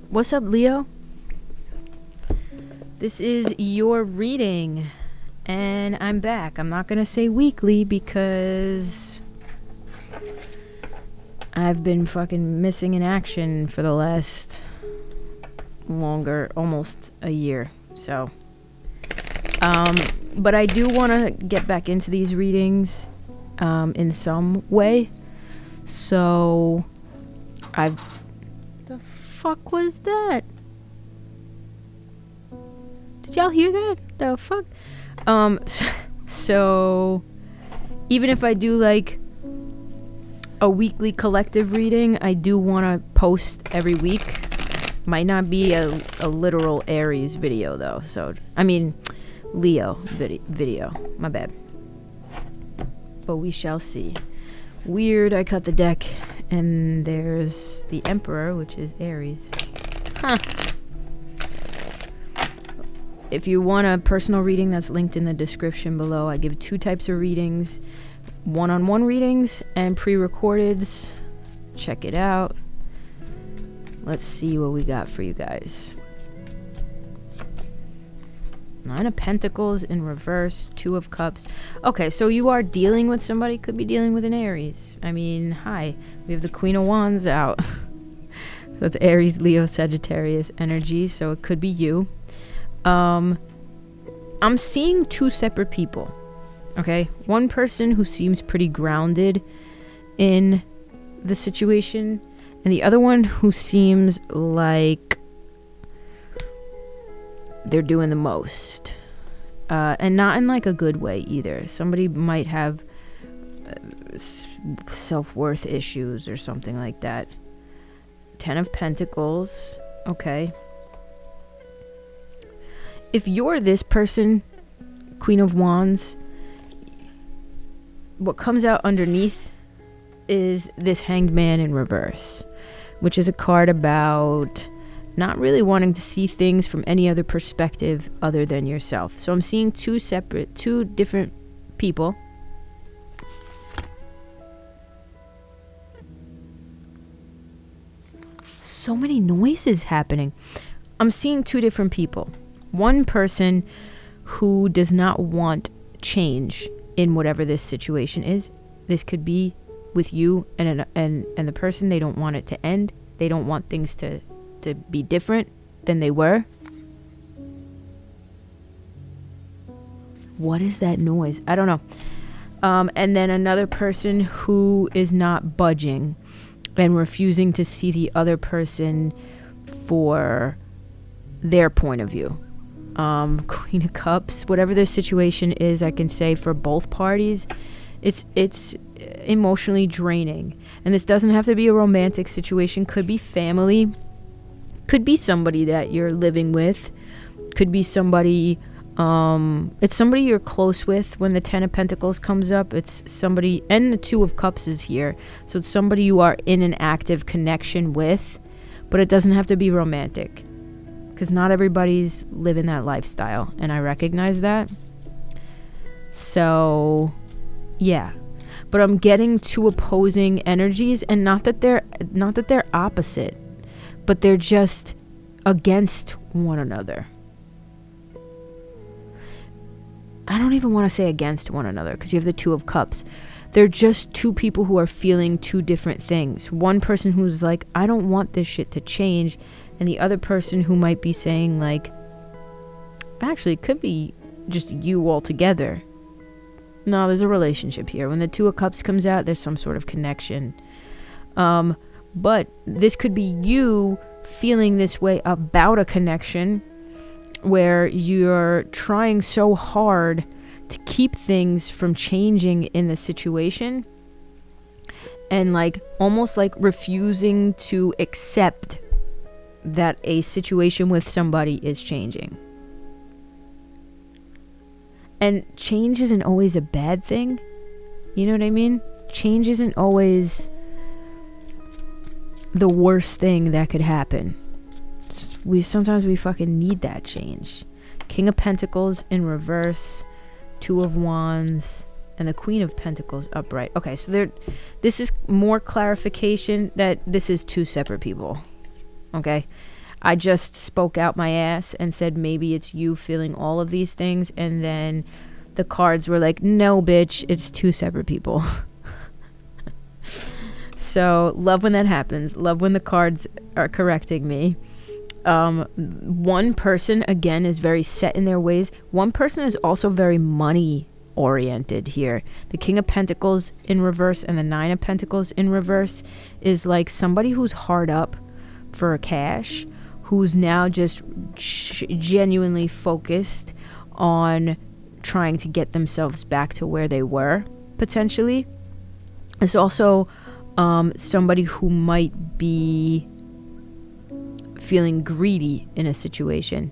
What's up, Leo? This is your reading, and I'm back. I'm not gonna say weekly because I've been fucking missing in action for the last almost a year. So, but I do want to get back into these readings in some way. So, the fuck was that? Did y'all hear that? The fuck? So even if I do like a weekly collective reading, I do want to post every week. Might not be a literal Aries video though. So, I mean, Leo video. My bad. But we shall see. Weird, I cut the deck and there's the Emperor, which is Aries. Huh. If you want a personal reading, that's linked in the description below. I give 2 types of readings. One-on-one readings and pre-recordeds. Check it out. Let's see what we got for you guys. 9 of Pentacles in reverse, 2 of Cups. Okay, so you are dealing with somebody. Could be dealing with an Aries. I mean, hi. We have the Queen of Wands out. So it's Aries, Leo, Sagittarius energy. So it could be you. I'm seeing 2 separate people. Okay, one person who seems pretty grounded in the situation, and the other one who seems like they're doing the most, and not in like a good way either. Somebody might have self-worth issues or something like that. 10 of Pentacles. Okay. If you're this person, Queen of Wands, what comes out underneath is this Hanged Man in reverse, which is a card about not really wanting to see things from any other perspective other than yourself. So I'm seeing 2 different people. So many noises happening. I'm seeing 2 different people. One person who does not want change in whatever this situation is. This could be with you and the person. They don't want it to end. They don't want things to be different than they were. What is that noise? I don't know. And then another person who is not budging and refusing to see the other person for their point of view. Queen of Cups, whatever the situation is, I can say for both parties, it's emotionally draining. And this doesn't have to be a romantic situation. Could be family. Could be somebody that you're living with. Could be somebody, it's somebody you're close with. When the 10 of Pentacles comes up, it's somebody, and the 2 of Cups is here. So it's somebody you are in an active connection with, but it doesn't have to be romantic. Because not everybody's living that lifestyle, and I recognize that. So, yeah. But I'm getting 2 opposing energies, and not that they're opposite, but they're just against one another. I don't even want to say against one another, because you have the 2 of Cups. They're just 2 people who are feeling 2 different things. One person who's like, I don't want this shit to change. And the other person who might be saying like, actually it could be just you altogether. No, there's a relationship here. When the 2 of Cups comes out, there's some sort of connection. But this could be you feeling this way about a connection where you're trying so hard to keep things from changing in the situation, and like almost like refusing to accept that a situation with somebody is changing. And change isn't always a bad thing. You know what I mean? Change isn't always the worst thing that could happen. Sometimes we fucking need that change. King of Pentacles in reverse, 2 of Wands, and the Queen of Pentacles upright. Okay, so this is more clarification that this is 2 separate people. Okay, I just spoke out my ass and said maybe it's you feeling all of these things, and then the cards were like, no, bitch, it's two separate people. So love when that happens. Love when the cards are correcting me. One person, again, is very set in their ways. One person is also very money oriented here. The King of Pentacles in reverse and the Nine of Pentacles in reverse is like somebody who's hard up for cash, who's now just genuinely focused on trying to get themselves back to where they were, potentially. It's also somebody who might be feeling greedy in a situation,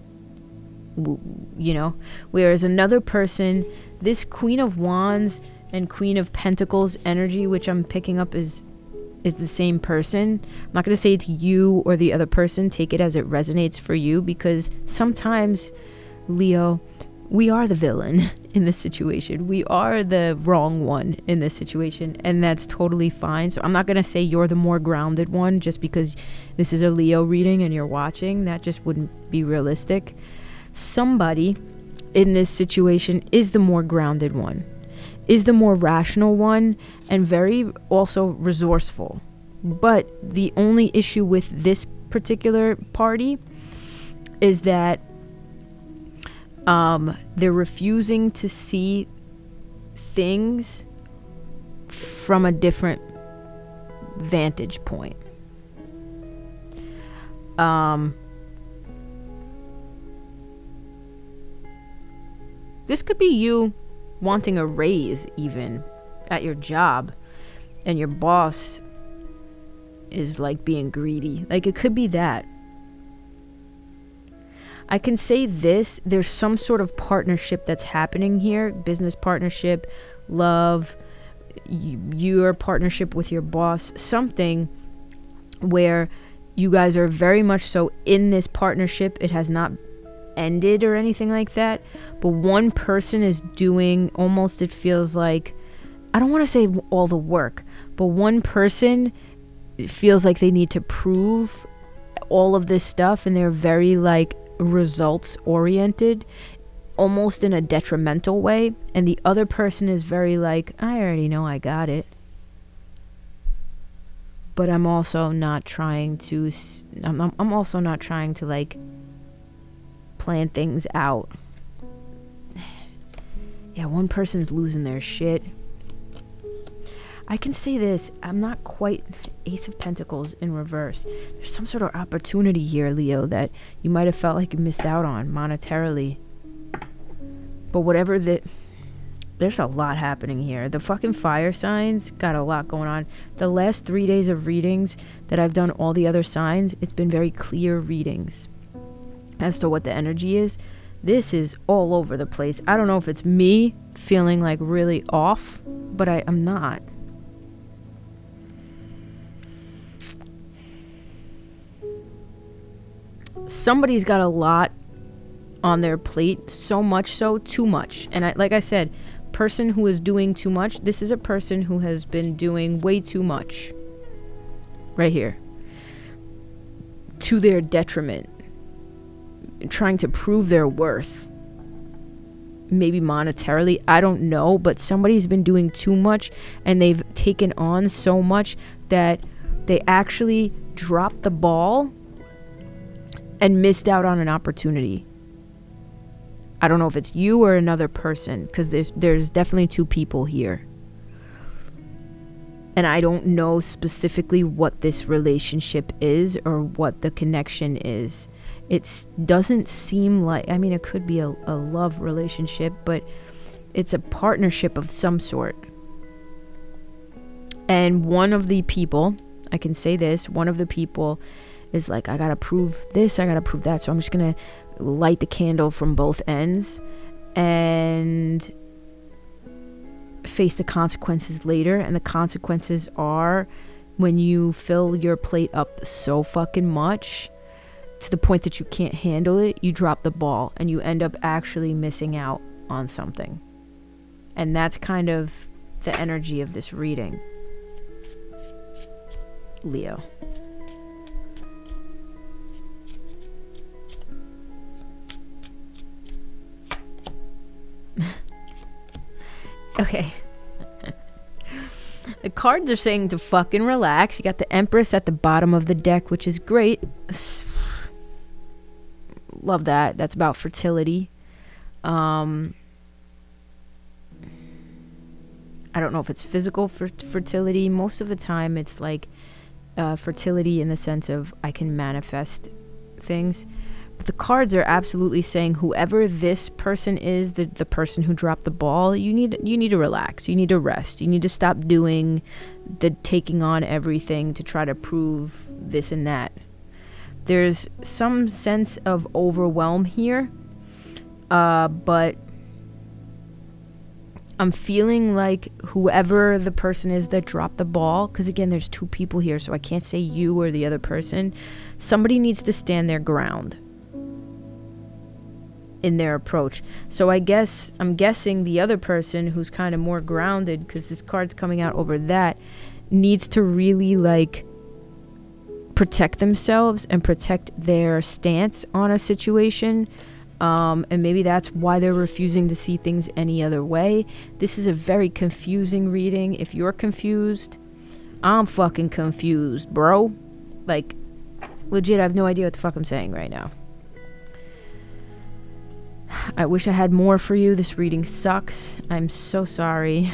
you know, whereas another person, this Queen of Wands and Queen of Pentacles energy, which I'm picking up is the same person. I'm not going to say it's you or the other person. Take it as it resonates for you, because sometimes, Leo, we are the villain in this situation. We are the wrong one in this situation, and that's totally fine. So I'm not going to say you're the more grounded one just because this is a Leo reading and you're watching. That just wouldn't be realistic. Somebody in this situation is the more grounded one, is the more rational one, and very also resourceful. But the only issue with this particular party is that they're refusing to see things from a different vantage point. This could be you wanting a raise even at your job, and your boss is like being greedy. Like, it could be that. I can say this, there's some sort of partnership that's happening here. Business partnership, love, your partnership with your boss. Something where you guys are very much so in this partnership. It has not ended or anything like that. But one person is doing almost, it feels like, I don't want to say all the work, but one person feels like they need to prove all of this stuff, and they're very like results oriented, almost in a detrimental way, and the other person is very like, I already know I got it, but I'm also not trying to I'm also not trying to like plan things out. Yeah, one person's losing their shit. I can say this, I'm not quite Ace of Pentacles in reverse. There's some sort of opportunity here, Leo, that you might have felt like you missed out on monetarily. But whatever there's a lot happening here. The fucking fire signs got a lot going on. The last 3 days of readings that I've done all the other signs, it's been very clear readings as to what the energy is. This is all over the place. I don't know if it's me feeling like really off, but I'm not. Somebody's got a lot on their plate, so much so, too much. And like I said, person who is doing too much, this is a person who has been doing way too much right here, to their detriment, trying to prove their worth, maybe monetarily, I don't know, but somebody's been doing too much, and they've taken on so much that they actually dropped the ball and missed out on an opportunity. I don't know if it's you or another person, because there's definitely two people here. And I don't know specifically what this relationship is or what the connection is. It doesn't seem like, I mean, it could be a love relationship, but it's a partnership of some sort. And one of the people, I can say this, one of the people is like, I gotta prove this, I gotta prove that, so I'm just gonna light the candle from both ends and face the consequences later. And the consequences are when you fill your plate up so fucking much to the point that you can't handle it, you drop the ball and you end up actually missing out on something. And that's kind of the energy of this reading, Leo. Okay. The cards are saying to fucking relax. You got the Empress at the bottom of the deck, which is great. Love that. That's about fertility. I don't know if it's physical fertility. Most of the time it's like fertility in the sense of I can manifest things. But the cards are absolutely saying whoever this person is, the person who dropped the ball, you need to relax. You need to rest. You need to stop doing the taking on everything to try to prove this and that. There's some sense of overwhelm here, but I'm feeling like whoever the person is that dropped the ball, because again, there's two people here, so I can't say you or the other person. Somebody needs to stand their ground in their approach. So I'm guessing the other person who's kind of more grounded, because this card's coming out over that, needs to really like protect themselves and protect their stance on a situation. And maybe that's why they're refusing to see things any other way. This is a very confusing reading. If you're confused, I'm fucking confused, bro. Like, legit, I have no idea what the fuck I'm saying right now. I wish I had more for you. This reading sucks. I'm so sorry.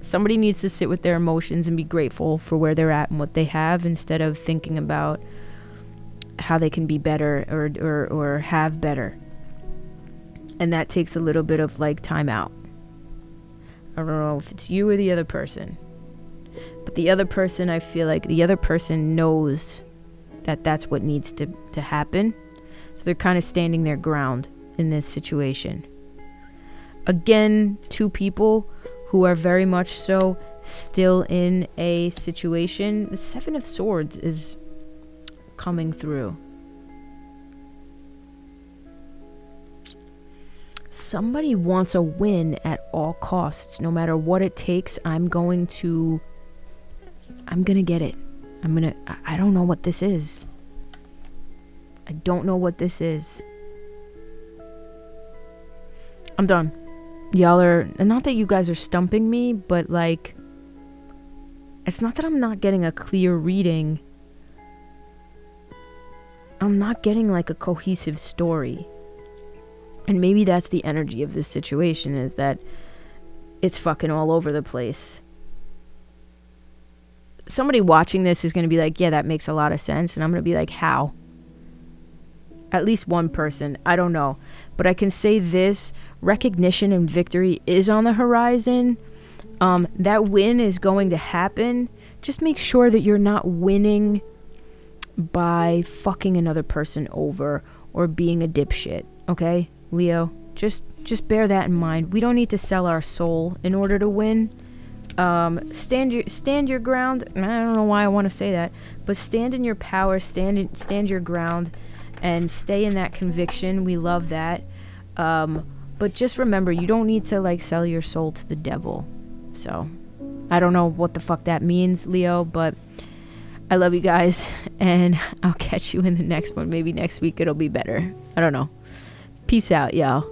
Somebody needs to sit with their emotions and be grateful for where they're at and what they have, instead of thinking about how they can be better or have better. And that takes a little bit of like time out. I don't know if it's you or the other person, but the other person, I feel like the other person knows that that's what needs to happen. So they're kind of standing their ground in this situation. Again, two people who are very much so still in a situation. The Seven of Swords is coming through. Somebody wants a win at all costs. No matter what it takes, I'm gonna get it. I don't know what this is. I don't know what this is. I'm done. Y'all are, not that you guys are stumping me, but like, it's not that I'm not getting a clear reading. I'm not getting like a cohesive story. And maybe that's the energy of this situation, is that it's fucking all over the place. Somebody watching this is going to be like, yeah, that makes a lot of sense. And I'm going to be like, how? At least one person. I don't know. But I can say this, recognition and victory is on the horizon. That win is going to happen. Just make sure that you're not winning by fucking another person over or being a dipshit. Okay, Leo? Just bear that in mind. We don't need to sell our soul in order to win. Stand your ground. I don't know why I want to say that, but stand in your power, stand your ground, and stay in that conviction. We love that. But just remember, you don't need to like sell your soul to the devil. So I don't know what the fuck that means, Leo, but I love you guys, and I'll catch you in the next one. Maybe next week it'll be better. I don't know. Peace out, y'all.